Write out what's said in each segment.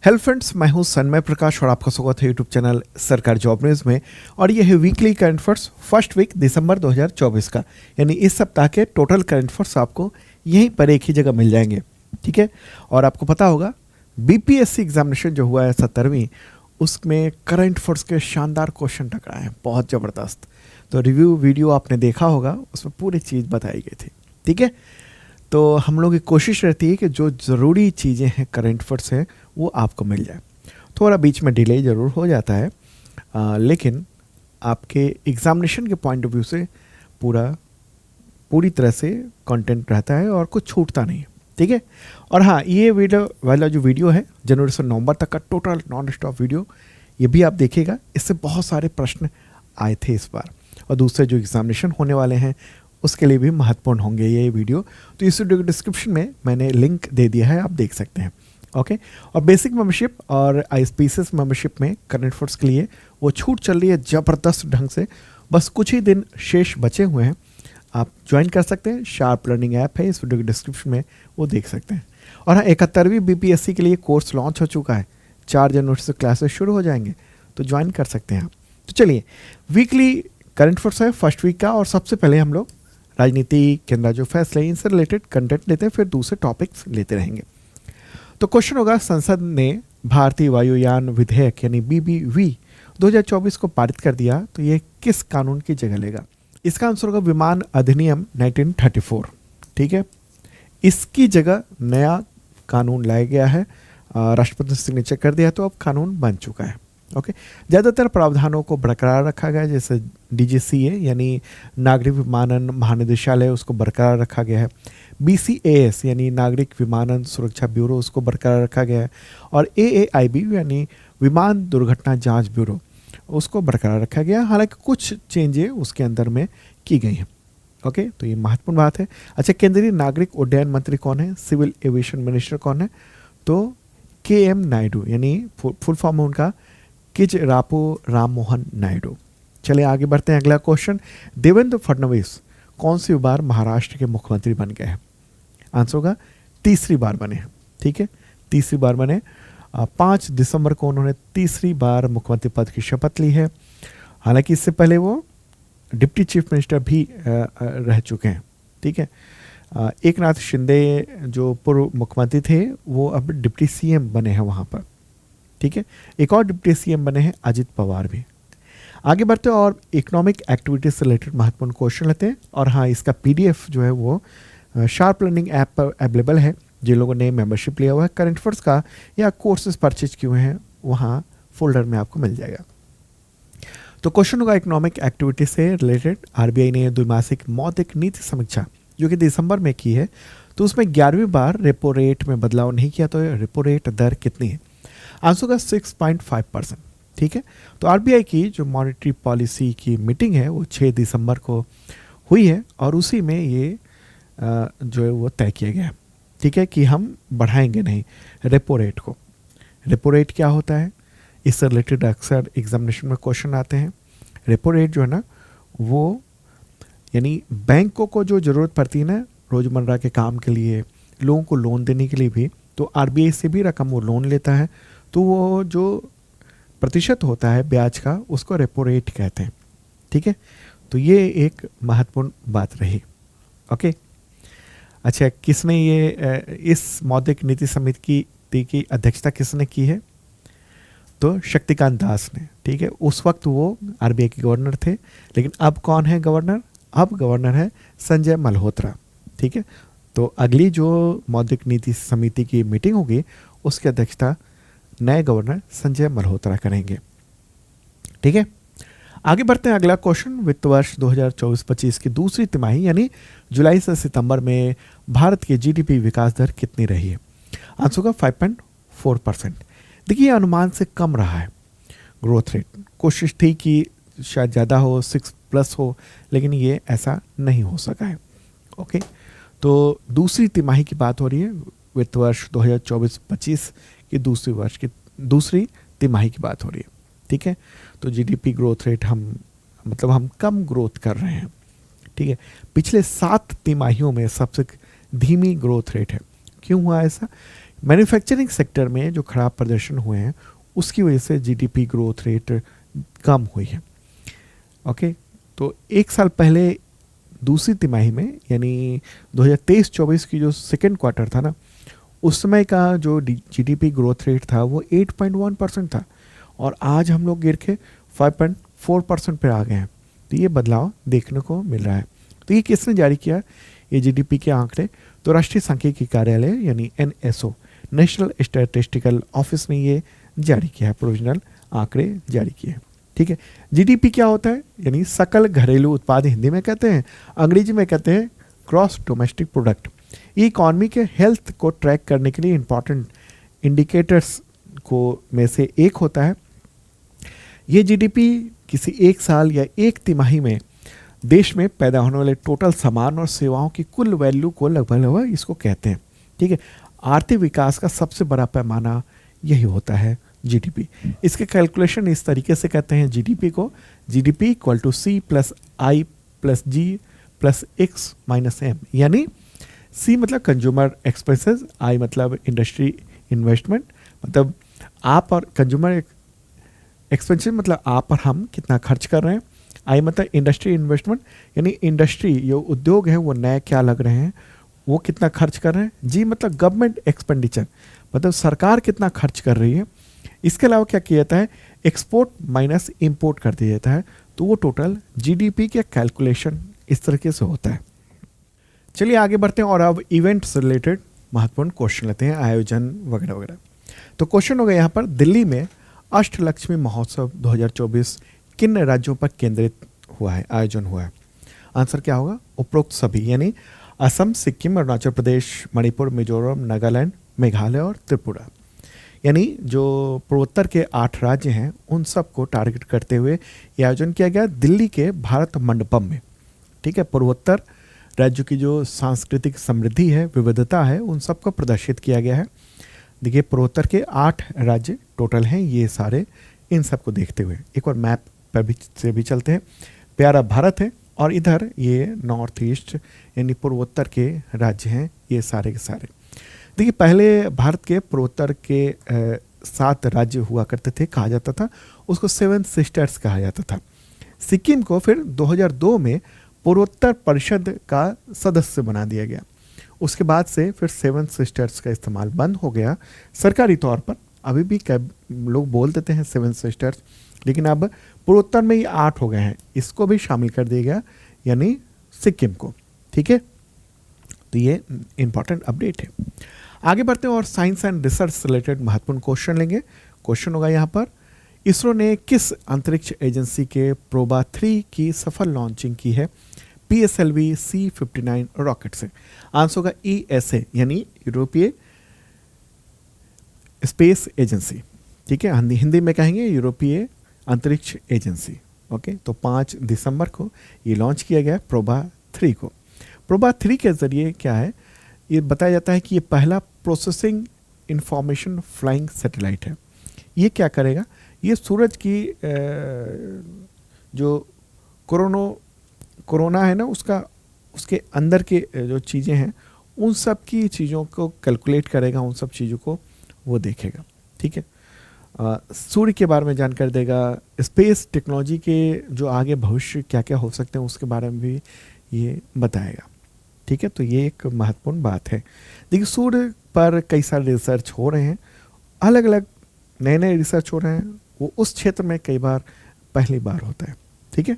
Hello friends, मैं हूं सन्मय प्रकाश और आपका स्वागत है YouTube channel Sarkar job news में। और ये है weekly current affairs first week दिसंबर 2024 का, यानी इस सप्ताह के टोटल करंट अफेयर्स आपको यहीं पर एक ही जगह मिल जाएंगे। ठीक है, और आपको पता होगा बीपीएससी एग्जामिनेशन जो हुआ है 17वीं, उसमें करंट अफेयर्स के शानदार क्वेश्चन टकराए हैं, बहुत ज़बरदस्त। तो रिव्यू वीडियो आपने देखा होगा, उसमें पूरी चीज़ बताई गई थी। ठीक है, तो हम लोग की कोशिश रहती है कि जो ज़रूरी चीज़ें हैं करंट अफेयर्स हैं वो आपको मिल जाए। थोड़ा बीच में डिले ज़रूर हो जाता है, लेकिन आपके एग्ज़ामिनेशन के पॉइंट ऑफ व्यू से पूरी तरह से कंटेंट रहता है और कुछ छूटता नहीं है। ठीक है, और हाँ, ये वीडियो वाला जो वीडियो है जनवरी से नवंबर तक का टोटल नॉन स्टॉप वीडियो, ये भी आप देखिएगा। इससे बहुत सारे प्रश्न आए थे इस बार, और दूसरे जो एग्ज़ामिनेशन होने वाले हैं उसके लिए भी महत्वपूर्ण होंगे ये वीडियो। तो इस वीडियो के डिस्क्रिप्शन में मैंने लिंक दे दिया है, आप देख सकते हैं। ओके, और बेसिक मेंबरशिप और आईएसपीसीएस मेंबरशिप में करंट अफेयर्स के लिए वो छूट चल रही है ज़बरदस्त ढंग से। बस कुछ ही दिन शेष बचे हुए हैं, आप ज्वाइन कर सकते हैं। शार्प लर्निंग ऐप है, इस वीडियो के डिस्क्रिप्शन में वो देख सकते हैं। और हाँ, 71वीं बीपीएससी के लिए कोर्स लॉन्च हो चुका है, 4 जनवरी से क्लासेस शुरू हो जाएंगे, तो ज्वाइन कर सकते हैं आप। तो चलिए, वीकली करंट अफेयर्स है फर्स्ट वीक का, और सबसे पहले हम लोग राजनीति, केंद्र जो फैसले, इनसे रिलेटेड कंटेंट लेते हैं, फिर दूसरे टॉपिक्स लेते रहेंगे। तो क्वेश्चन होगा, संसद ने भारतीय वायुयान विधेयक यानी बीबीवी 2024 को पारित कर दिया, तो ये किस कानून की जगह लेगा? इसका आंसर होगा विमान अधिनियम 1934। ठीक है, इसकी जगह नया कानून लाया गया है, राष्ट्रपति ने सिग्नेचर कर दिया, तो अब कानून बन चुका है। ओके, ज़्यादातर प्रावधानों को बरकरार रखा गया है, जैसे डीजीसीए यानी नागरिक विमानन महानिदेशालय, उसको बरकरार रखा गया है। बीसीएएस यानी नागरिक विमानन सुरक्षा ब्यूरो, उसको बरकरार रखा गया है। और एएआईबी यानी विमान दुर्घटना जांच ब्यूरो, उसको बरकरार रखा गया। हालांकि कुछ चेंजें उसके अंदर में की गई हैं। ओके, तो ये महत्वपूर्ण बात है। अच्छा, केंद्रीय नागरिक उड्डयन मंत्री कौन है? सिविल एविएशन मिनिस्टर कौन है? तो केएम नायडू, यानी फुल फॉर्म है उनका किजरापो राम मोहन नायडू। चलिए आगे बढ़ते हैं। अगला क्वेश्चन, देवेंद्र फडणवीस कौन सी बार महाराष्ट्र के मुख्यमंत्री बन गए हैं? आंसर होगा तीसरी बार बने हैं। ठीक है, तीसरी बार बने। 5 दिसंबर को उन्होंने तीसरी बार मुख्यमंत्री पद की शपथ ली है। हालांकि इससे पहले वो डिप्टी चीफ मिनिस्टर भी रह चुके हैं। ठीक है, एकनाथ शिंदे जो पूर्व मुख्यमंत्री थे, वो अब डिप्टी सीएम बने हैं वहाँ पर। ठीक है, एक और डिप्टी सीएम बने हैं अजित पवार भी। आगे बढ़ते हैं और इकोनॉमिक एक्टिविटीज से रिलेटेड महत्वपूर्ण क्वेश्चन लेते हैं। और हाँ, इसका पीडीएफ जो है वो शार्प लर्निंग ऐप पर अवेलेबल है। जिन लोगों ने मेंबरशिप लिया हुआ है करंट अफेयर्स का या कोर्सेज परचेज किए हुए हैं, वहाँ फोल्डर में आपको मिल जाएगा। तो क्वेश्चन होगा इकोनॉमिक एक्टिविटी से रिलेटेड। आरबीआई ने द्विमासिक मौद्रिक नीति समीक्षा जो कि दिसंबर में की है, तो उसमें 11वीं बार रेपो रेट में बदलाव नहीं किया, तो रेपो रेट दर कितनी है? आंसर का 6.5%। ठीक है, तो आरबीआई की जो मॉनेटरी पॉलिसी की मीटिंग है वो 6 दिसंबर को हुई है, और उसी में ये जो है वो तय किया गया है। ठीक है, कि हम बढ़ाएंगे नहीं रेपो रेट को। रेपो रेट क्या होता है, इससे रिलेटेड अक्सर एग्जामिनेशन में क्वेश्चन आते हैं। रेपो रेट जो है ना, वो यानी बैंकों को जो ज़रूरत पड़ती है ना रोज़मर्रा के काम के लिए, लोगों को लोन देने के लिए भी, तो आरबीआई से भी रकम वो लोन लेता है, तो वो जो प्रतिशत होता है ब्याज का, उसको रेपो रेट कहते हैं। ठीक है, तो ये एक महत्वपूर्ण बात रही। ओके, अच्छा, किसने ये इस मौद्रिक नीति समिति की अध्यक्षता किसने की है? तो शक्तिकांत दास ने। ठीक है, उस वक्त वो आरबीआई के गवर्नर थे, लेकिन अब कौन है गवर्नर? अब गवर्नर है संजय मल्होत्रा। ठीक है, तो अगली जो मौद्रिक नीति समिति की मीटिंग होगी, उसकी अध्यक्षता नए गवर्नर संजय मल्होत्रा करेंगे। ठीक है, आगे बढ़ते हैं। अगला क्वेश्चन, वित्त वर्ष 2024-25 की दूसरी तिमाही यानी जुलाई से सितंबर में भारत की जीडीपी विकास दर कितनी रही है? आंसर होगा 5.4%। देखिए, अनुमान से कम रहा है ग्रोथ रेट। कोशिश थी कि शायद ज़्यादा हो, 6+ हो, लेकिन ये ऐसा नहीं हो सका है। ओके, तो दूसरी तिमाही की बात हो रही है, वित्त वर्ष 2024-25 की दूसरी तिमाही की बात हो रही है। ठीक है, तो जीडीपी ग्रोथ रेट हम कम ग्रोथ कर रहे हैं। ठीक है, पिछले 7 तिमाहियों में सबसे धीमी ग्रोथ रेट है। क्यों हुआ ऐसा? मैन्युफैक्चरिंग सेक्टर में जो खराब प्रदर्शन हुए हैं उसकी वजह से जीडीपी ग्रोथ रेट कम हुई है। ओके, तो एक साल पहले दूसरी तिमाही में यानी 2023-24 की जो सेकेंड क्वार्टर था ना, उस समय का जो जीडीपी ग्रोथ रेट था वो 8.1% था और आज हम लोग गिर के 5.4% पे आ गए हैं। तो ये बदलाव देखने को मिल रहा है। तो ये किसने जारी किया ये जीडीपी के आंकड़े? तो राष्ट्रीय सांख्यिकी कार्यालय यानी एनएसओ, नेशनल स्टैटिस्टिकल ऑफिस ने ये जारी किया है, प्रोविजनल आंकड़े जारी किए हैं। ठीक है, जीडीपी क्या होता है? यानी सकल घरेलू उत्पाद हिंदी में कहते हैं, अंग्रेजी में कहते हैं ग्रॉस डोमेस्टिक प्रोडक्ट। ये इकॉनमी के हेल्थ को ट्रैक करने के लिए इंपॉर्टेंट इंडिकेटर्स को में से एक होता है। ये जीडीपी किसी एक साल या एक तिमाही में देश में पैदा होने वाले टोटल सामान और सेवाओं की कुल वैल्यू को लगभग इसको कहते हैं। ठीक है, आर्थिक विकास का सबसे बड़ा पैमाना यही होता है जीडीपी। इसके कैलकुलेशन इस तरीके से कहते हैं जीडीपी को, GDP equal to C plus I plus G plus X minus M, यानी सी मतलब कंज्यूमर एक्सपेंसेस, आई मतलब इंडस्ट्री इन्वेस्टमेंट, मतलब आप और कंज्यूमर एक्सपेंसेस मतलब आप और हम कितना खर्च कर रहे हैं, आई मतलब इंडस्ट्री इन्वेस्टमेंट यानी इंडस्ट्री जो उद्योग है वो नए क्या लग रहे हैं वो कितना खर्च कर रहे हैं, जी मतलब गवर्नमेंट एक्सपेंडिचर मतलब सरकार कितना खर्च कर रही है। इसके अलावा क्या किया जाता है, एक्सपोर्ट माइनस इंपोर्ट कर दिया जाता है, तो वो टोटल जीडीपी के कैलकुलेशन इस तरीके से होता है। चलिए आगे बढ़ते हैं और अब इवेंट से रिलेटेड महत्वपूर्ण क्वेश्चन लेते हैं, आयोजन वगैरह वगैरह। तो क्वेश्चन होगा यहाँ पर, दिल्ली में अष्टलक्ष्मी महोत्सव 2024 किन राज्यों पर केंद्रित हुआ है, आयोजन हुआ है? आंसर क्या होगा, उपरोक्त सभी, यानी असम, सिक्किम, अरुणाचल प्रदेश, मणिपुर, मिजोरम, नागालैंड, मेघालय और त्रिपुरा। यानी जो पूर्वोत्तर के 8 राज्य हैं उन सबको टारगेट करते हुए ये आयोजन किया गया दिल्ली के भारत मंडपम में। ठीक है, पूर्वोत्तर राज्यों की जो सांस्कृतिक समृद्धि है, विविधता है, उन सबको प्रदर्शित किया गया है। देखिए पूर्वोत्तर के 8 राज्य टोटल हैं ये सारे, इन सबको देखते हुए एक और मैप पर भी चलते हैं। प्यारा भारत है और इधर ये नॉर्थ ईस्ट यानी पूर्वोत्तर के राज्य हैं ये सारे के सारे। देखिए पहले भारत के पूर्वोत्तर के 7 राज्य हुआ करते थे, कहा जाता था उसको 7 सिस्टर्स कहा जाता था। सिक्किम को फिर 2002 में पूर्वोत्तर परिषद का सदस्य बना दिया गया। उसके बाद से फिर 7 सिस्टर्स का इस्तेमाल बंद हो गया सरकारी तौर पर। अभी भी लोग बोल देते हैं 7 सिस्टर्स, लेकिन अब पूर्वोत्तर में ये 8 हो गए हैं, इसको भी शामिल कर दिया गया यानी सिक्किम को। ठीक है, तो ये इंपॉर्टेंट अपडेट है। आगे बढ़ते हैं और साइंस एंड रिसर्च से रिलेटेड महत्वपूर्ण क्वेश्चन लेंगे। क्वेश्चन होगा यहाँ पर, इसरो ने किस अंतरिक्ष एजेंसी के प्रोबा 3 की सफल लॉन्चिंग की है PSLV C-59 रॉकेट से? आंसर होगा ESA यानी यूरोपीय स्पेस एजेंसी। ठीक है, हिंदी में कहेंगे यूरोपीय अंतरिक्ष एजेंसी। ओके, तो 5 दिसंबर को ये लॉन्च किया गया प्रोबा 3 को। प्रोबा 3 के जरिए क्या है, ये बताया जाता है कि ये पहला प्रोसेसिंग इंफॉर्मेशन फ्लाइंग सैटेलाइट है। ये क्या करेगा, ये सूरज की जो कोरोना है ना उसके अंदर के जो चीज़ें हैं उन सब की चीज़ों को कैलकुलेट करेगा, उन सब चीज़ों को वो देखेगा। ठीक है, सूर्य के बारे में जानकारी देगा, स्पेस टेक्नोलॉजी के जो आगे भविष्य क्या क्या हो सकते हैं उसके बारे में भी ये बताएगा। ठीक है, तो ये एक महत्वपूर्ण बात है। देखिए सूर्य पर कई सारे रिसर्च हो रहे हैं, अलग अलग नए रिसर्च हो रहे हैं, वो उस क्षेत्र में कई बार पहली बार होता है। ठीक है,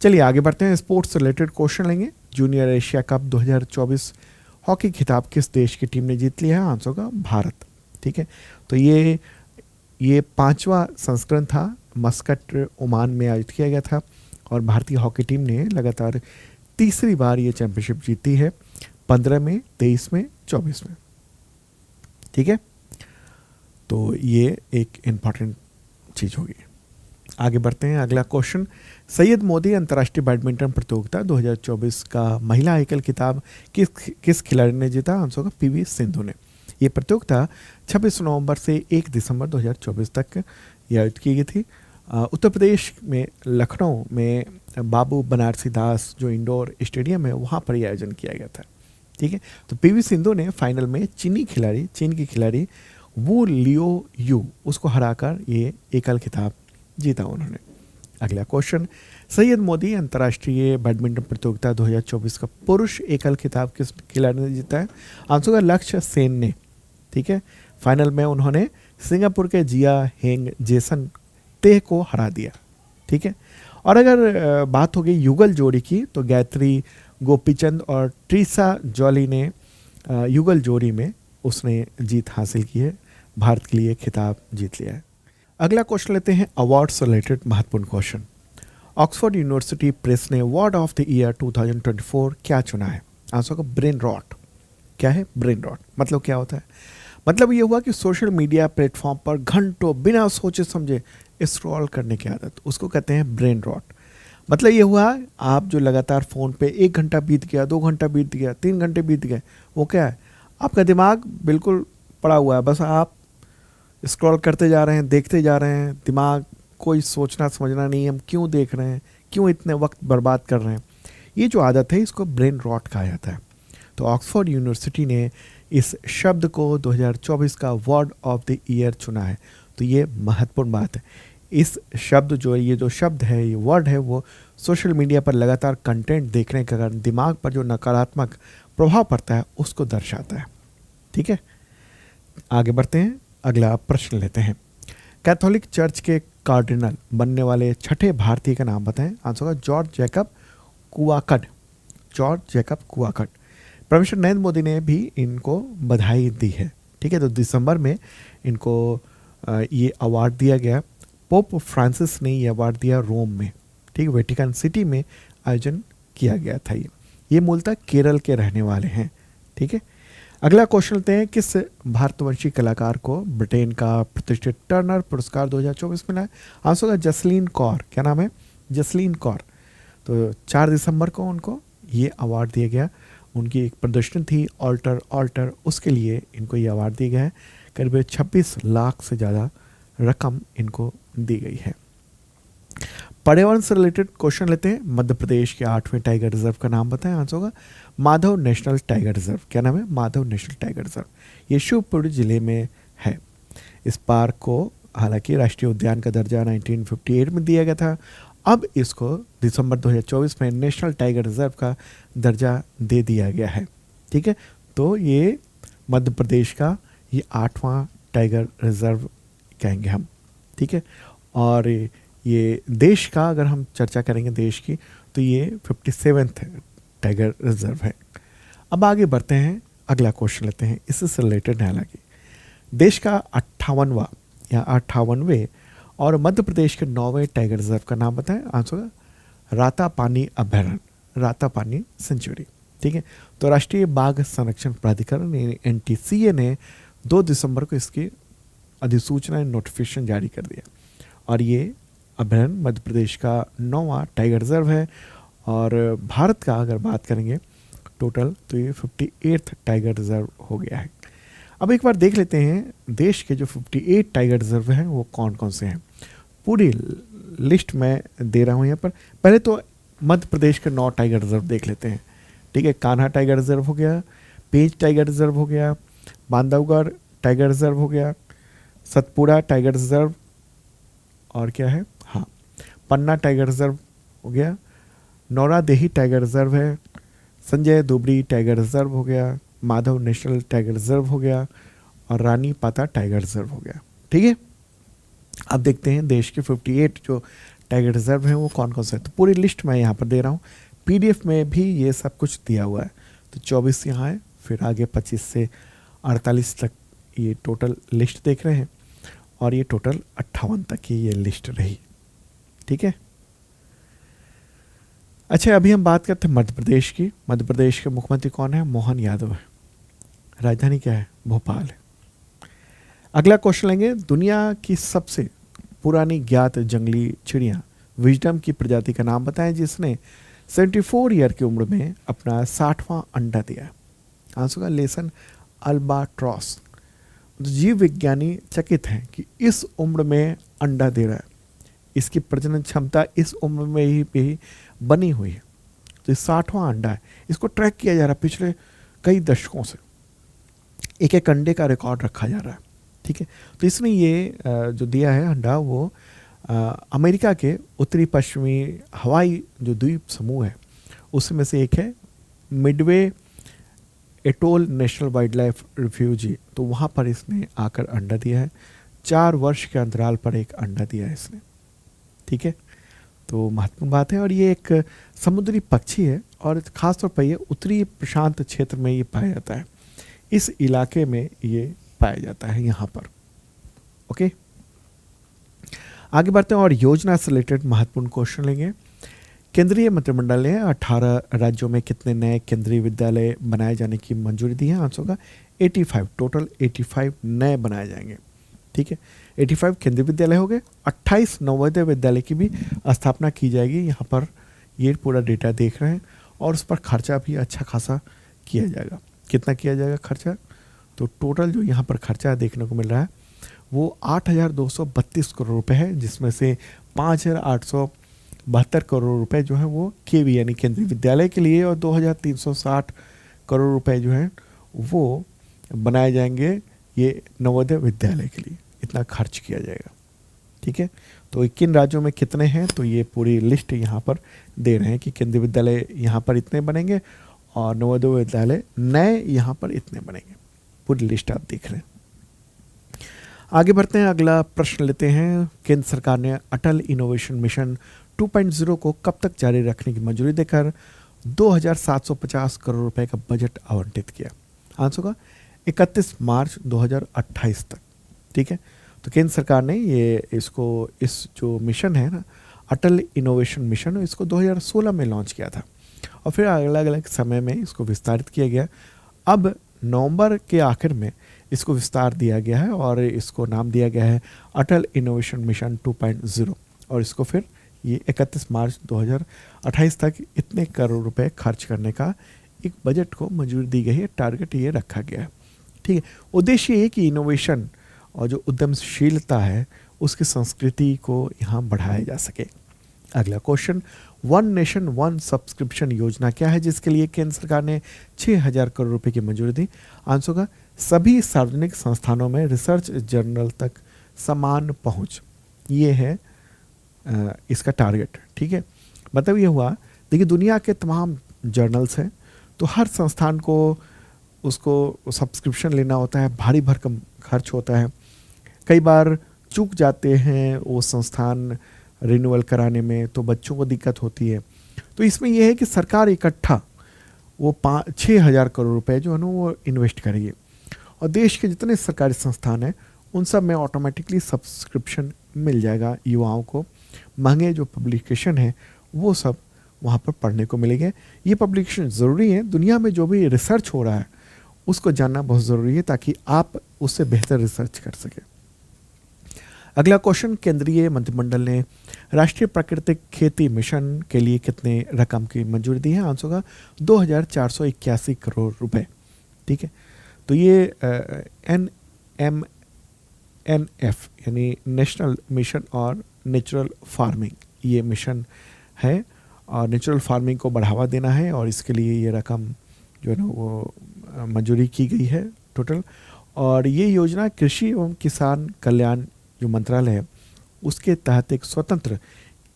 चलिए आगे बढ़ते हैं, स्पोर्ट्स से रिलेटेड क्वेश्चन लेंगे। जूनियर एशिया कप 2024 हॉकी खिताब किस देश की टीम ने जीत लिया है? आंसर होगा भारत। ठीक है, तो ये 5वां संस्करण था, मस्कट ओमान में आयोजित किया गया था और भारतीय हॉकी टीम ने लगातार तीसरी बार ये चैंपियनशिप जीती है, 15 में, 23 में, 24 में। ठीक है, तो ये एक इम्पॉर्टेंट चीज़ होगी। आगे बढ़ते हैं, अगला क्वेश्चन, सैयद मोदी अंतर्राष्ट्रीय बैडमिंटन प्रतियोगिता 2024 का महिला एकल खिताब किस खिलाड़ी ने जीता? आंसर होगा PV सिंधु ने। ये प्रतियोगिता 26 नवंबर से 1 दिसंबर 2024 तक आयोजित की गई थी। उत्तर प्रदेश में लखनऊ में बाबू बनारसी दास जो इंडोर स्टेडियम है वहाँ पर यह आयोजन किया गया था। ठीक है। तो पीवी सिंधु ने फाइनल में चीन की खिलाड़ी वो लियो यू उसको हराकर ये एकल खिताब जीता उन्होंने। अगला क्वेश्चन, सैयद मोदी अंतर्राष्ट्रीय बैडमिंटन प्रतियोगिता 2024 का पुरुष एकल खिताब किस खिलाड़ी ने जीता है? आंसर का लक्ष्य सेन ने। ठीक है, फाइनल में उन्होंने सिंगापुर के जिया हेंग जेसन तेह को हरा दिया। ठीक है, और अगर बात होगी युगल जोड़ी की तो गायत्री गोपीचंद और ट्रीसा जॉली ने युगल जोड़ी में उसने जीत हासिल की है, भारत के लिए खिताब जीत लिया है। अगला क्वेश्चन लेते हैं अवार्ड से रिलेटेड महत्वपूर्ण क्वेश्चन। ऑक्सफोर्ड यूनिवर्सिटी प्रेस ने अवार्ड ऑफ द ईयर 2024 क्या चुना है? आंसर का ब्रेन रॉट। क्या है ब्रेन रॉट? मतलब क्या होता है? मतलब ये हुआ कि सोशल मीडिया प्लेटफॉर्म पर घंटों बिना सोचे समझे स्क्रॉल करने की आदत, उसको कहते हैं ब्रेन रॉट। मतलब ये हुआ आप जो लगातार फ़ोन पे 1 घंटा बीत गया, 2 घंटा बीत गया, 3 घंटे बीत गए, वो क्या है? आपका दिमाग बिल्कुल पड़ा हुआ है, बस आप स्क्रॉल करते जा रहे हैं, देखते जा रहे हैं, दिमाग कोई सोचना समझना नहीं, हम क्यों देख रहे हैं, क्यों इतने वक्त बर्बाद कर रहे हैं। ये जो आदत है इसको ब्रेन रॉट कहा जाता है। तो ऑक्सफोर्ड यूनिवर्सिटी ने इस शब्द को 2024 का वर्ड ऑफ द ईयर चुना है। तो ये महत्वपूर्ण बात है। इस शब्द जो ये जो शब्द है, ये वर्ड है, वो सोशल मीडिया पर लगातार कंटेंट देखने के कारण दिमाग पर जो नकारात्मक प्रभाव पड़ता है उसको दर्शाता है। ठीक है, आगे बढ़ते हैं, अगला प्रश्न लेते हैं। कैथोलिक चर्च के कार्डिनल बनने वाले छठे भारतीय का नाम बताएं? आंसर होगा जॉर्ज जैकब कुआकड। जॉर्ज जैकब कुआकड। परमेश्वर नरेंद्र मोदी ने भी इनको बधाई दी है। ठीक है, तो दिसंबर में इनको ये अवार्ड दिया गया। पोप फ्रांसिस ने ये अवार्ड दिया रोम में। ठीक है, वेटिकन सिटी में आयोजन किया गया था। ये मूलतः केरल के रहने वाले हैं। ठीक है, अगला क्वेश्चन लेते हैं। किस भारतवंशी कलाकार को ब्रिटेन का प्रतिष्ठित टर्नर पुरस्कार 2024 मिला है? आंसर होगा जसलीन कौर। क्या नाम है? जसलीन कौर। तो 4 दिसंबर को उनको ये अवार्ड दिया गया। उनकी एक प्रदर्शनी थी ऑल्टर, उसके लिए इनको ये अवार्ड दिया गया है। करीब 26 लाख से ज़्यादा रकम इनको दी गई है। पर्यावरण से रिलेटेड क्वेश्चन लेते हैं। मध्य प्रदेश के 8वें टाइगर रिजर्व का नाम बताएं? आंसर होगा माधव नेशनल टाइगर रिजर्व। क्या नाम है? Madhav national tiger reserve. ये शिवपुरी जिले में है। इस पार्क को हालांकि राष्ट्रीय उद्यान का दर्जा 1958 में दिया गया था। अब इसको दिसंबर 2024 में नेशनल टाइगर रिजर्व का दर्जा दे दिया गया है। ठीक है, तो ये मध्य प्रदेश का ये 8वां टाइगर रिजर्व कहेंगे हम। ठीक है, और ये देश का अगर हम चर्चा करेंगे देश की तो ये 57th टाइगर रिजर्व है। अब आगे बढ़ते हैं, अगला क्वेश्चन लेते हैं। इससे रिलेटेड है हालांकि देश का 58वां या 58वें और मध्य प्रदेश के 9वें टाइगर रिजर्व का नाम बताएं? आंसर रातापानी अभयारण्य, रातापानी सेंचुरी। ठीक है, तो राष्ट्रीय बाघ संरक्षण प्राधिकरण NTCA ने 2 दिसंबर को इसकी अधिसूचना नोटिफिकेशन जारी कर दिया। और ये अभयारण्य मध्य प्रदेश का 9वां टाइगर रिजर्व है। और भारत का अगर बात करेंगे टोटल तो ये 58th टाइगर रिजर्व हो गया है। अब एक बार देख लेते हैं देश के जो 58 टाइगर रिजर्व हैं वो कौन कौन से हैं। पूरी लिस्ट मैं दे रहा हूँ यहाँ पर। पहले तो मध्य प्रदेश के 9 टाइगर रिजर्व देख लेते हैं। ठीक है, कान्हा टाइगर रिजर्व हो गया, पेंच टाइगर रिजर्व हो गया, बांधवगढ़ टाइगर रिजर्व हो गया, सतपुड़ा टाइगर रिजर्व, और क्या है, हाँ, पन्ना टाइगर रिजर्व हो गया, नौरादेही टाइगर रिजर्व है, संजय दुबरी टाइगर रिजर्व हो गया, माधव नेशनल टाइगर रिजर्व हो गया, और रानी पाता टाइगर रिजर्व हो गया। ठीक है, अब देखते हैं देश के 58 जो टाइगर रिजर्व हैं वो कौन कौन से हैं। तो पूरी लिस्ट मैं यहाँ पर दे रहा हूँ। PDF में भी ये सब कुछ दिया हुआ है। तो 24 यहाँ है, फिर आगे 25 से 48 तक ये टोटल लिस्ट देख रहे हैं, और ये टोटल 58 तक की ये लिस्ट रही। ठीक है, अच्छा, अभी हम बात करते हैं मध्य प्रदेश की। मध्य प्रदेश के मुख्यमंत्री कौन है? मोहन यादव है। राजधानी क्या है? भोपाल है। अगला क्वेश्चन लेंगे। दुनिया की सबसे पुरानी ज्ञात जंगली चिड़िया विजडम की प्रजाति का नाम बताएं जिसने 74 ईयर की उम्र में अपना 60वां अंडा दिया। आंसर का लेसन अल्बाट्रॉस। जीव विज्ञानी चकित हैं कि इस उम्र में अंडा दे रहा है, इसकी प्रजनन क्षमता इस उम्र में ही बनी हुई है। तो 60वां अंडा है, इसको ट्रैक किया जा रहा है। पिछले कई दशकों से एक एक अंडे का रिकॉर्ड रखा जा रहा है, ठीक है। तो इसने ये जो दिया है अंडा वो अमेरिका के उत्तरी पश्चिमी हवाई जो द्वीप समूह है उसमें से एक है, Midway atoll national wild life refugee. तो वहाँ पर इसने आकर अंडा दिया है, 4 वर्ष के अंतराल पर एक अंडा दिया है इसने, ठीक है। तो महत्वपूर्ण बात है। और ये एक समुद्री पक्षी है और ख़ासतौर पर ये उत्तरी प्रशांत क्षेत्र में ये पाया जाता है, इस इलाके में ये पाया जाता है यहाँ पर। ओके, आगे बढ़ते हैं और योजना से रिलेटेड महत्वपूर्ण क्वेश्चन लेंगे। केंद्रीय मंत्रिमंडल ने 18 राज्यों में कितने नए केंद्रीय विद्यालय बनाए जाने की मंजूरी दी है? आंसर होगा 85, टोटल 85 नए बनाए जाएंगे, ठीक है। 85 केंद्रीय विद्यालय हो गए, 28 नवोदय विद्यालय की भी स्थापना की जाएगी। यहाँ पर ये पूरा डेटा देख रहे हैं और उस पर खर्चा भी अच्छा खासा किया जाएगा। कितना किया जाएगा खर्चा? तो टोटल जो यहाँ पर खर्चा देखने को मिल रहा है वो 8,232 करोड़ रुपए है, जिसमें से 5,872 करोड़ रुपए जो है वो केवी यानी केंद्रीय विद्यालय के लिए और 2,360 करोड़ रुपए जो है वो बनाए जाएंगे ये नवोदय विद्यालय के लिए। इतना खर्च किया जाएगा, ठीक है। तो किन राज्यों में कितने हैं तो ये पूरी लिस्ट यहाँ पर दे रहे हैं कि केंद्रीय विद्यालय यहाँ पर इतने बनेंगे और नवोदय विद्यालय नए यहाँ पर इतने बनेंगे। पूरी लिस्ट आप देख रहे हैं। आगे बढ़ते हैं, अगला प्रश्न लेते हैं। केंद्र सरकार ने अटल इनोवेशन मिशन 2.0 को कब तक जारी रखने की मंजूरी देकर 2,750 करोड़ रुपए का बजट आवंटित किया? आंसर होगा 31 मार्च 2028 तक, ठीक है। तो केंद्र सरकार ने इस जो मिशन है ना अटल इनोवेशन मिशन, इसको 2016 में लॉन्च किया था और फिर अलग अलग समय में इसको विस्तारित किया गया। अब नवंबर के आखिर में इसको विस्तार दिया गया है और इसको नाम दिया गया है अटल इनोवेशन मिशन 2.0 और इसको फिर ये 31 मार्च 2028 तक इतने करोड़ रुपए खर्च करने का एक बजट को मंजूरी दी गई है। टारगेट ये रखा गया है, ठीक है। उद्देश्य ये कि इनोवेशन और जो उद्यमशीलता है उसकी संस्कृति को यहाँ बढ़ाया जा सके। अगला question, one nation one subscription योजना क्या है जिसके लिए केंद्र सरकार ने 6,000 करोड़ रुपए की मंजूरी दी? आंसर होगा सभी सार्वजनिक संस्थानों में रिसर्च जर्नल तक समान पहुंच। ये है इसका टारगेट, ठीक है। मतलब ये हुआ, देखिए दुनिया के तमाम जर्नल्स हैं तो हर संस्थान को उसको सब्सक्रिप्शन लेना होता है, भारी भरकम खर्च होता है, कई बार चूक जाते हैं वो संस्थान रिन्यूअल कराने में, तो बच्चों को दिक्कत होती है। तो इसमें यह है कि सरकार इकट्ठा वो 6,000 करोड़ रुपए जो है ना वो इन्वेस्ट करेगी और देश के जितने सरकारी संस्थान हैं उन सब में ऑटोमेटिकली सब्सक्रिप्शन मिल जाएगा युवाओं को। महंगे जो पब्लिकेशन है वो सब वहाँ पर पढ़ने को मिलेंगे। ये पब्लिकेशन ज़रूरी है, दुनिया में जो भी रिसर्च हो रहा है उसको जानना बहुत ज़रूरी है ताकि आप उससे बेहतर रिसर्च कर सकें। अगला क्वेश्चन, केंद्रीय मंत्रिमंडल ने राष्ट्रीय प्राकृतिक खेती मिशन के लिए कितने रकम की मंजूरी दी है? आंसर होगा 2,481 करोड़ रुपए, ठीक है। तो ये NMNF यानी नेशनल मिशन और नेचुरल फार्मिंग ये मिशन है और नेचुरल फार्मिंग को बढ़ावा देना है और इसके लिए ये रकम जो है ना वो मंजूरी की गई है टोटल। और ये योजना कृषि एवं किसान कल्याण जो मंत्रालय है उसके तहत एक स्वतंत्र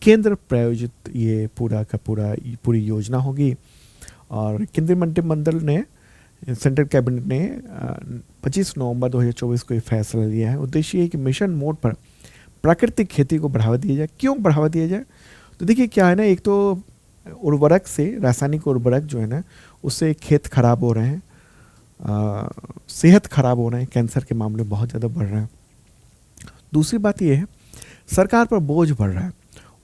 केंद्र प्रायोजित ये पूरी योजना होगी। और केंद्रीय मंत्रिमंडल ने सेंट्रल कैबिनेट ने 25 नवंबर 2024 को ये फैसला लिया है। उद्देश्य है कि मिशन मोड पर प्राकृतिक खेती को बढ़ावा दिया जाए। क्यों बढ़ावा दिया जाए? तो देखिए क्या है ना, एक तो उर्वरक से, रासायनिक उर्वरक जो है ना उससे खेत खराब हो रहे हैं, सेहत खराब हो रहे हैं, कैंसर के मामले बहुत ज़्यादा बढ़ रहे हैं। दूसरी बात यह है सरकार पर बोझ बढ़ रहा है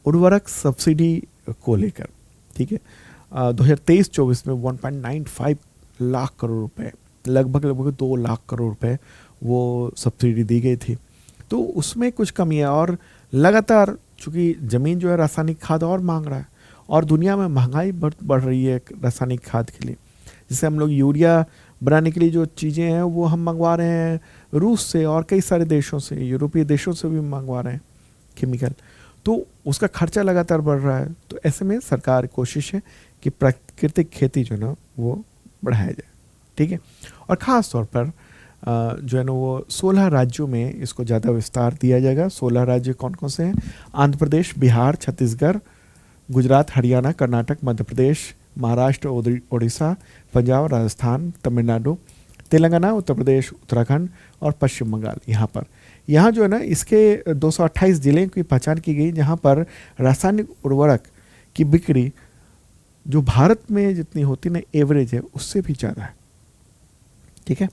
उर्वरक सब्सिडी को लेकर, ठीक है। 2023-24 में 1.95 लाख करोड़ रुपए, लगभग 2 लाख करोड़ रुपए वो सब्सिडी दी गई थी। तो उसमें कुछ कमी है और लगातार चूँकि ज़मीन जो है रासायनिक खाद और मांग रहा है और दुनिया में महंगाई बढ़ रही है रासायनिक खाद के लिए। जैसे हम लोग यूरिया बनाने के लिए जो चीज़ें हैं वो हम मंगवा रहे हैं रूस से और कई सारे देशों से, यूरोपीय देशों से भी मंगवा रहे हैं केमिकल, तो उसका खर्चा लगातार बढ़ रहा है। तो ऐसे में सरकार कोशिश है कि प्राकृतिक खेती जो ना वो बढ़ाया जाए। ठीक है। और ख़ास तौर पर जो है ना वो 16 राज्यों में इसको ज़्यादा विस्तार दिया जाएगा। 16 राज्य कौन कौन से हैं? आंध्र प्रदेश, बिहार, छत्तीसगढ़, गुजरात, हरियाणा, कर्नाटक, मध्य प्रदेश, महाराष्ट्र, उड़ीसा, पंजाब, राजस्थान, तमिलनाडु, तेलंगाना, उत्तर प्रदेश, उत्तराखंड और पश्चिम बंगाल। यहाँ जो है ना इसके 228 जिले की पहचान की गई जहाँ पर रासायनिक उर्वरक की बिक्री जो भारत में जितनी होती ना एवरेज है उससे भी ज़्यादा है। ठीक है,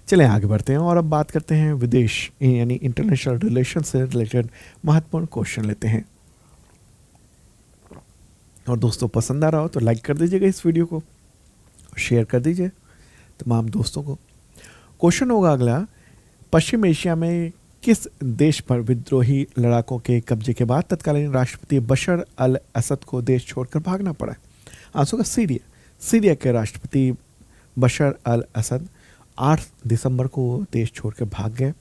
चलें आगे बढ़ते हैं और अब बात करते हैं विदेश यानी इंटरनेशनल रिलेशन से रिलेटेड महत्वपूर्ण क्वेश्चन लेते हैं। और दोस्तों पसंद आ रहा हो तो लाइक कर दीजिएगा इस वीडियो को, शेयर कर दीजिए तमाम दोस्तों को। क्वेश्चन होगा अगला, पश्चिम एशिया में किस देश पर विद्रोही लड़ाकों के कब्जे के बाद तत्कालीन राष्ट्रपति बशर अल असद को देश छोड़कर भागना पड़ा? आंसर होगा सीरिया। सीरिया के राष्ट्रपति बशर अल असद 8 दिसंबर को देश छोड़कर भाग गए।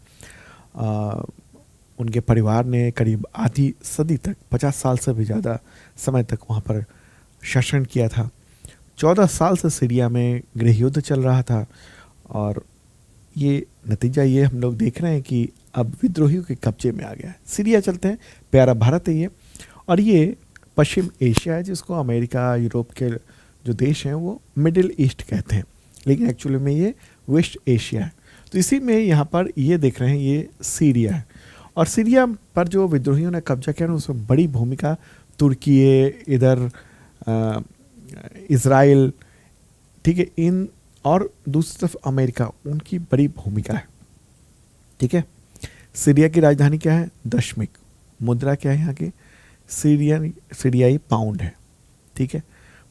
उनके परिवार ने करीब आधी सदी तक 50 साल से भी ज़्यादा समय तक वहाँ पर शासन किया था। 14 साल से सीरिया में गृह युद्ध चल रहा था और ये नतीजा ये हम लोग देख रहे हैं कि अब विद्रोहियों के कब्जे में आ गया है। सीरिया चलते हैं, प्यारा भारत है ये, और ये पश्चिम एशिया है जिसको अमेरिका यूरोप के जो देश हैं वो मिडिल ईस्ट कहते हैं, लेकिन एक्चुअली में ये वेस्ट एशिया है। तो इसी में यहाँ पर ये देख रहे हैं ये सीरिया है, और सीरिया पर जो विद्रोहियों ने कब्जा किया ना उसमें बड़ी भूमिका तुर्की, इधर इज़राइल, ठीक है, इन और दूसरी तरफ अमेरिका, उनकी बड़ी भूमिका है। ठीक है, सीरिया की राजधानी क्या है? दशमिक। मुद्रा क्या है यहाँ की? सीरियाई पाउंड है। ठीक है,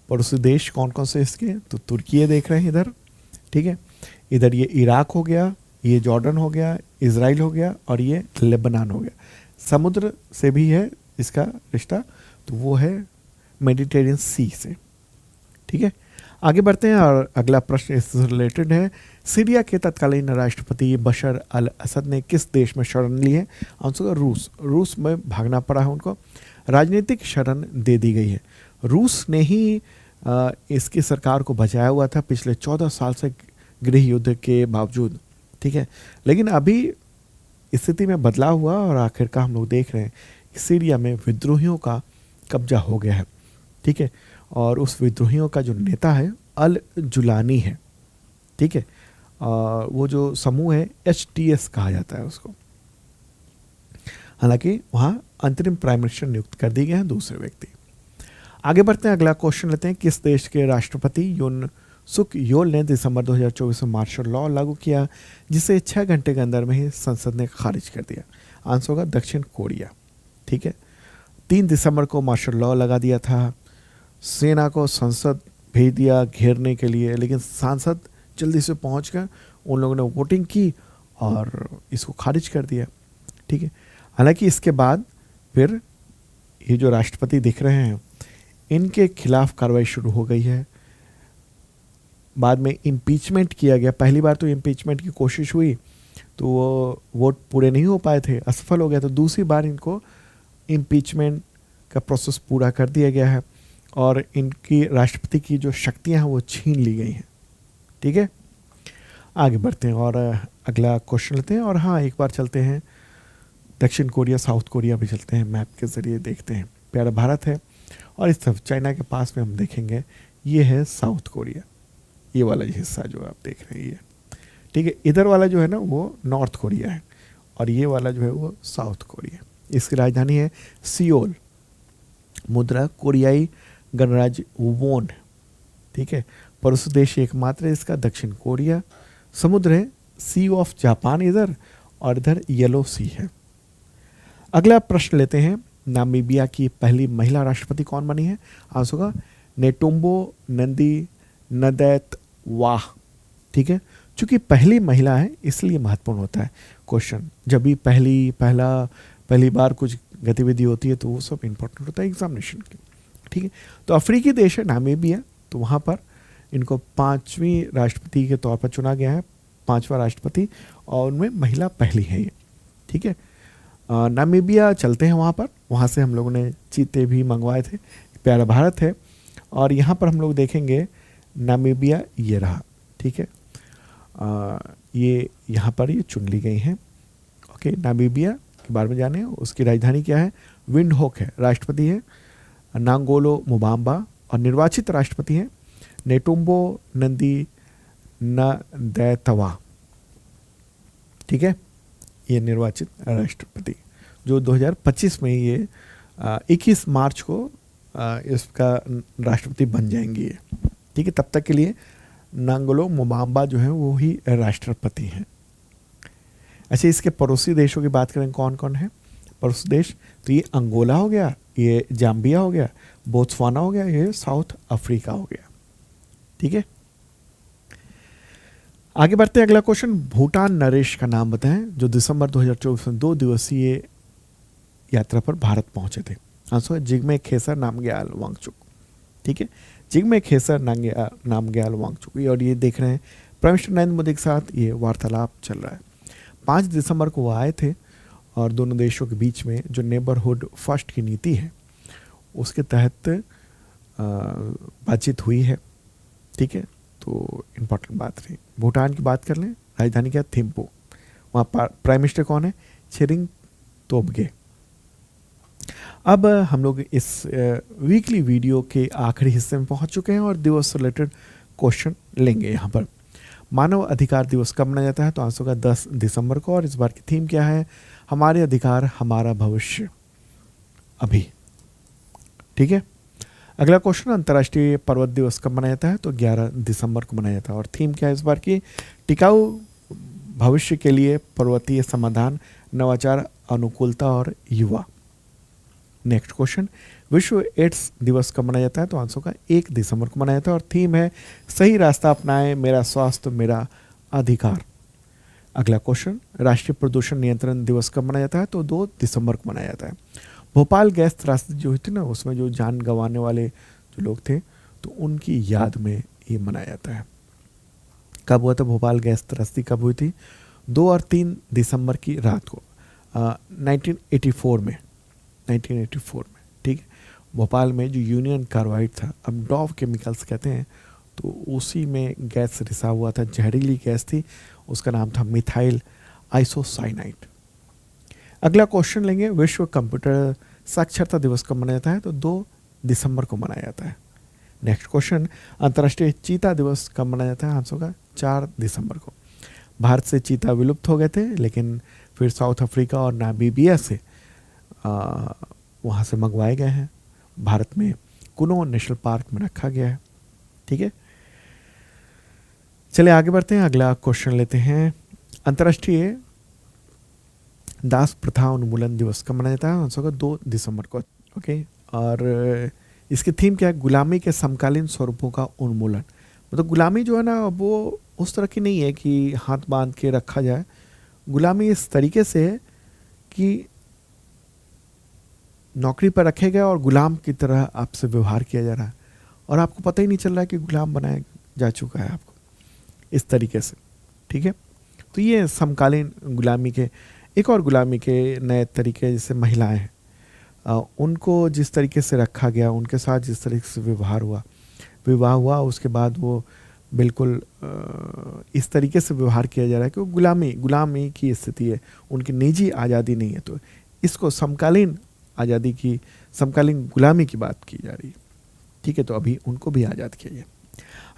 पड़ोसी देश कौन कौन से इसके? तो तुर्की है देख रहे हैं इधर, ठीक है, इधर ये इराक हो गया, ये जॉर्डन हो गया, इज़राइल हो गया और ये लेबनान हो गया। समुद्र से भी है इसका रिश्ता, तो वो है मेडिटेरियन सी से। ठीक है, आगे बढ़ते हैं और अगला प्रश्न इससे रिलेटेड है। सीरिया के तत्कालीन राष्ट्रपति बशर अल असद ने किस देश में शरण ली है? आंसर रूस। रूस में भागना पड़ा है उनको, राजनीतिक शरण दे दी गई है। रूस ने ही इसकी सरकार को बचाया हुआ था पिछले 14 साल से गृह युद्ध के बावजूद। ठीक है, लेकिन अभी स्थिति में बदलाव हुआ और आखिरकार हम लोग देख रहे हैं सीरिया में विद्रोहियों का कब्जा हो गया है। ठीक है, और उस विद्रोहियों का जो नेता है अल जुलानी है। ठीक है, वो जो समूह है HTS कहा जाता है उसको। हालांकि वहाँ अंतरिम प्राइम मिनिस्टर नियुक्त कर दिए गए हैं दूसरे व्यक्ति। आगे बढ़ते हैं, अगला क्वेश्चन लेते हैं। किस देश के राष्ट्रपति युन सुक योल ने दिसंबर 2024 में मार्शल लॉ लागू किया जिसे 6 घंटे के अंदर में ही संसद ने खारिज कर दिया? आंसर होगा दक्षिण कोरिया। ठीक है, 3 दिसंबर को मार्शल लॉ लगा दिया था, सेना को संसद भेज दिया घेरने के लिए, लेकिन सांसद जल्दी से पहुंच गए, उन लोगों ने वोटिंग की और इसको खारिज कर दिया। ठीक है, हालांकि इसके बाद फिर ये जो राष्ट्रपति दिख रहे हैं इनके खिलाफ कार्रवाई शुरू हो गई है। बाद में इम्पीचमेंट किया गया। पहली बार तो इम्पीचमेंट की कोशिश हुई तो वो वोट पूरे नहीं हो पाए थे, असफल हो गया, तो दूसरी बार इनको इम्पीचमेंट का प्रोसेस पूरा कर दिया गया है और इनकी राष्ट्रपति की जो शक्तियां हैं वो छीन ली गई हैं। ठीक है, आगे बढ़ते हैं और अगला क्वेश्चन लेते हैं। और हाँ, एक बार चलते हैं दक्षिण कोरिया, साउथ कोरिया भी चलते हैं, मैप के ज़रिए देखते हैं। प्यारा भारत है और इस तरफ चाइना के पास में हम देखेंगे ये है साउथ कोरिया, ये वाला हिस्सा जो आप देख रहे हैं ये। ठीक है, इधर वाला जो है ना वो नॉर्थ कोरिया है और ये वाला जो है वो साउथ कोरिया। इसकी राजधानी है सियोल। मुद्रा कोरियाई गणराज्य वोन। ठीक है, पड़ोसी देश एकमात्र है इसका दक्षिण कोरिया। समुद्र है सी ऑफ जापान इधर और इधर येलो सी है। अगला प्रश्न लेते हैं। नामीबिया की पहली महिला राष्ट्रपति कौन बनी है? आंसर होगा नेटुम्बो नंदी नदैतवाह। ठीक है, चूंकि पहली महिला है इसलिए महत्वपूर्ण होता है क्वेश्चन। जब भी पहली बार कुछ गतिविधि होती है तो वो सब इंपॉर्टेंट होता है एग्जामिनेशन की। ठीक है, तो अफ्रीकी देश है नामीबिया, तो वहाँ पर इनको 5वीं राष्ट्रपति के तौर पर चुना गया है, 5वां राष्ट्रपति, और उनमें महिला पहली है ये। ठीक है, नामीबिया चलते हैं वहाँ से हम लोगों ने चीते भी मंगवाए थे। प्यारा भारत है और यहाँ पर हम लोग देखेंगे नामीबिया ये रहा। ठीक ठीक है। ये यहाँ पर ये चुन ली गई हैं। ओके, नामीबिया के बारे में जाने, उसकी राजधानी क्या है? विंडहोक है, राष्ट्रपति है नांगोलो मुबाम्बा, और निर्वाचित राष्ट्रपति हैं नेटुम्बो नंदी नदैतवा। ठीक है, ये निर्वाचित राष्ट्रपति जो 2025 में ये 21 मार्च को इसका राष्ट्रपति बन जाएंगे। ठीक है, तब तक के लिए नांगोलो मुबाम्बा जो है वो ही राष्ट्रपति हैं। अच्छा, इसके पड़ोसी देशों की बात करें कौन कौन है पड़ोसी देश, तो ये अंगोला हो गया, ये जाम्बिया हो गया, बोत्सवाना हो गया, ये साउथ अफ्रीका हो गया। ठीक है, आगे बढ़ते हैं। अगला क्वेश्चन, भूटान नरेश का नाम बताएं जो दिसंबर 2024 में 2 दिवसीय यात्रा पर भारत पहुंचे थे। आंसर जिग्मे खेसर नामग्याल वांगचुक। ठीक है, जिग्मे खेसर नामग्याल वांगचुक। और ये देख रहे हैं प्राइम मिनिस्टर नरेंद्र मोदी के साथ ये वार्तालाप चल रहा है। 5 दिसंबर को वो आए थे और दोनों देशों के बीच में जो नेबरहुड फर्स्ट की नीति है उसके तहत बातचीत हुई है। ठीक है, तो इम्पोर्टेंट बात रही। भूटान की बात कर लें, राजधानी क्या है? थिम्पू। वहाँ प्राइम मिनिस्टर कौन है? छेरिंग तोबगे। अब हम लोग इस वीकली वीडियो के आखिरी हिस्से में पहुंच चुके हैं और दिवस से रिलेटेड क्वेश्चन लेंगे। यहाँ पर मानव अधिकार दिवस कब मनाया जाता है? तो आंसर का 10 दिसंबर को। और इस बार की थीम क्या है? हमारे अधिकार हमारा भविष्य अभी। ठीक है, अगला क्वेश्चन, अंतर्राष्ट्रीय पर्वत दिवस कब मनाया जाता है? तो 11 दिसंबर को मनाया जाता है। और थीम क्या है इस बार की? टिकाऊ भविष्य के लिए पर्वतीय समाधान, नवाचार, अनुकूलता और युवा। नेक्स्ट क्वेश्चन, विश्व एड्स दिवस कब मनाया जाता है? तो आंसर का 1 दिसंबर को मनाया जाता है। और थीम है सही रास्ता अपनाएं, मेरा स्वास्थ्य मेरा अधिकार। अगला क्वेश्चन, राष्ट्रीय प्रदूषण नियंत्रण दिवस कब मनाया जाता है? तो 2 दिसंबर को मनाया जाता है। भोपाल गैस त्रासदी जो हुई थी ना, उसमें जो जान गंवाने वाले जो लोग थे तो उनकी याद में ये मनाया जाता है। कब हुआ था भोपाल गैस त्रासदी? कब हुई थी? 2 और 3 दिसंबर की रात को 1984 में। ठीक है, भोपाल में जो यूनियन कार्बाइड था, अब डॉव केमिकल्स कहते हैं, तो उसी में गैस रिसा हुआ था, जहरीली गैस थी, उसका नाम था मिथाइल आइसोसाइनाइड। अगला क्वेश्चन लेंगे, विश्व कंप्यूटर साक्षरता दिवस कब मनाया जाता है? तो 2 दिसंबर को मनाया जाता है। नेक्स्ट क्वेश्चन, अंतर्राष्ट्रीय चीता दिवस कब मनाया जाता है? आंसर का 4 दिसंबर को। भारत से चीता विलुप्त हो गए थे, लेकिन फिर साउथ अफ्रीका और नामीबिया से वहाँ से मंगवाए गए हैं, भारत में कुनो नेशनल पार्क में रखा गया है। ठीक है, चलिए आगे बढ़ते हैं। अगला क्वेश्चन लेते हैं, अंतर्राष्ट्रीय दास प्रथा उन्मूलन दिवस कब मनाया जाता है? आंसर का 2 दिसंबर को। ओके, और इसकी थीम क्या है? गुलामी के समकालीन स्वरूपों का उन्मूलन। मतलब गुलामी जो है ना, वो उस तरह की नहीं है कि हाथ बांध के रखा जाए। गुलामी इस तरीके से है कि नौकरी पर रखे गए और गुलाम की तरह आपसे व्यवहार किया जा रहा है और आपको पता ही नहीं चल रहा है कि गुलाम बनाया जा चुका है आपको, इस तरीके से। ठीक है, तो ये समकालीन गुलामी के एक और गुलामी के नए तरीके, जैसे महिलाएं हैं, उनको जिस तरीके से रखा गया, उनके साथ जिस तरीके से विवाह हुआ, उसके बाद वो बिल्कुल इस तरीके से व्यवहार किया जा रहा है कि वो गुलामी की स्थिति है, उनकी निजी आज़ादी नहीं है। तो इसको समकालीन आज़ादी की, समकालीन गुलामी की बात की जा रही है। ठीक है, तो अभी उनको भी आज़ाद किया जाए।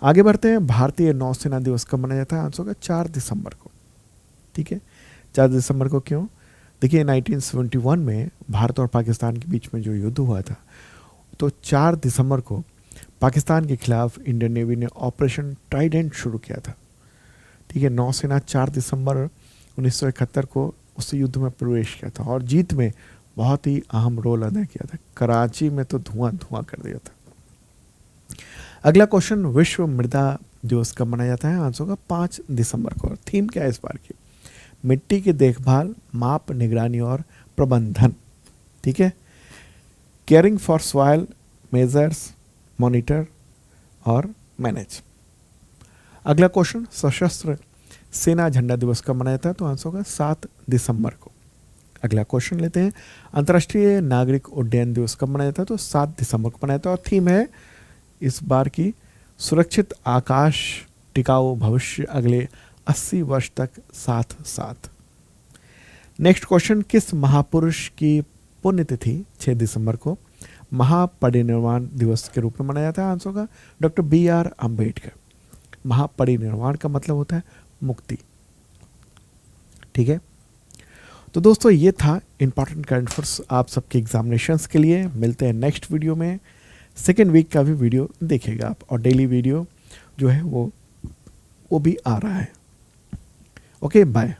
आगे बढ़ते हैं, भारतीय नौसेना दिवस कब मनाया जाता है? आंसर का 4 दिसंबर को। ठीक है, 4 दिसंबर को क्यों? देखिए 1971 में भारत और पाकिस्तान के बीच में जो युद्ध हुआ था, तो 4 दिसंबर को पाकिस्तान के खिलाफ इंडियन नेवी ने ऑपरेशन ट्राइडेंट शुरू किया था। ठीक है, नौसेना 4 दिसंबर 1971 को उस युद्ध में प्रवेश किया था और जीत में बहुत ही अहम रोल अदा किया था। कराची में तो धुआं कर दिया था। अगला क्वेश्चन, विश्व मृदा दिवस कब मनाया जाता है? आंसर का 5 दिसंबर को। थीम क्या है इस बार की? मिट्टी की देखभाल, माप, निगरानी और प्रबंधन। ठीक है, caring for soil, measures, monitor और मैनेज। अगला क्वेश्चन, सशस्त्र सेना झंडा दिवस कब मनाया जाता है? तो आंसर का 7 दिसंबर को। अगला क्वेश्चन लेते हैं, अंतर्राष्ट्रीय नागरिक उड्डयन दिवस कब मनाया जाता है? तो 7 दिसंबर को मनाया जाता है और थीम है इस बार की सुरक्षित आकाश टिकाऊ भविष्य अगले 80 वर्ष तक साथ साथ। नेक्स्ट क्वेश्चन, किस महापुरुष की पुण्यतिथि 6 दिसंबर को महापरिनिर्वाण दिवस के रूप में मनाया जाता है? आंसर होगा डॉक्टर BR अम्बेडकर। महापरिनिर्वाण का मतलब होता है मुक्ति। ठीक है, तो दोस्तों ये था इंपॉर्टेंट करंट अफेयर्स आप सबके एग्जामिनेशंस के लिए। मिलते हैं नेक्स्ट वीडियो में। सेकेंड वीक का भी वीडियो देखिएगा आप, और डेली वीडियो जो है वो भी आ रहा है। Okay, bye.